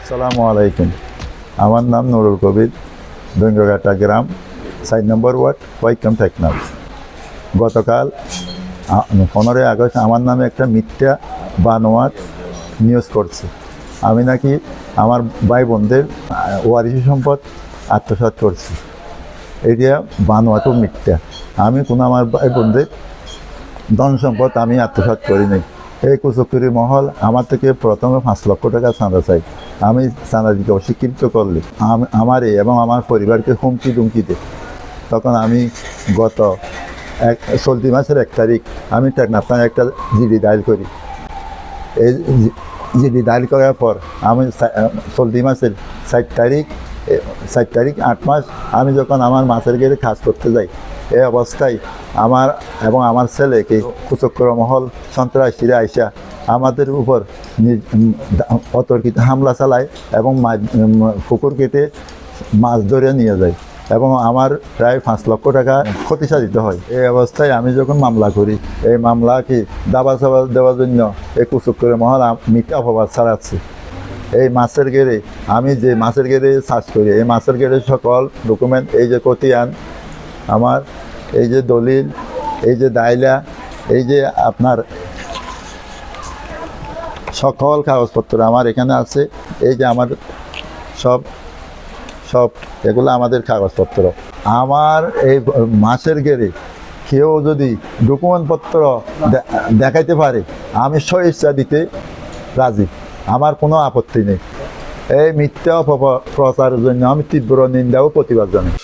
আসসালামু আলাইকুম। আমার নাম নুরুল কবির, ডোঙ্গরঘাটা গ্রাম, 4 নম্বর ওয়ার্ড, ওয়াইকাম টেকনাফ। গতকাল 15ই আগস্ট আমার নামে একটা মিথ্যা বানোয়াট নিউজ করছে। আমি নাকি আমার ভাই বোনদের ওয়ারিশি সম্পদ আত্মসাৎ করছি। এটা বানোয়াটও মিথ্যা। আমি কোনো আমার ভাই বোনদের ধন সম্পদ আমি আত্মসাৎ করিনি। এই কুচক্রি মহল আমার থেকে প্রথমে 5 লক্ষ টাকা চাঁদা চাই। আমি চাঁদা দিতে অস্বীকৃত করলে আমারই এবং আমার পরিবারকে হুমকি দুমকিতে তখন আমি গত চলতি মাসের 1 তারিখ আমি টেকনাফ থানায় একটা জিডি দায়ের করি। এই জিডি দায়ের করার পর আমি চলতি মাসের 4 তারিখ 8 মাস আমি যখন আমার মাছের গেড়ে কাজ করতে যাই, এই অবস্থায় আমার এবং আমার ছেলেকে কুচক্র মহল সন্ত্রাসীরা আইসা আমাদের উপর অতর্কিত হামলা চালায় এবং পুকুর কেটে মাছ ধরে নিয়ে যায় এবং আমার প্রায় 5 লক্ষ টাকা ক্ষতিসাধিত হয়। এই অবস্থায় আমি যখন মামলা করি, এই মামলাকে দাবা চাবা দেওয়ার জন্য এই কুচক্র মহল মিথ্যা অপবাদ ছাড়াচ্ছে। এই মাছের গেড়ে আমি যে মাছের গেড়ে চাষ করি, এই মাছের গেড়ে সকল ডকুমেন্ট, এই যে খতিয়ান আমার, এই যে দলিল, এই যে দায়লা, এই যে আপনার সকল কাগজপত্র আমার এখানে আছে। এই যে আমার সব এগুলো আমাদের কাগজপত্র। আমার এই মাছের গেড়ে কেউ যদি ডকুমেন্টপত্র দেখাইতে পারে, আমি স্বেচ্ছা দিতে রাজি, আমার কোনো আপত্তি নেই। এই মিথ্যা প্রচারের জন্য আমি তীব্র নিন্দা ও প্রতিবাদ জানাই।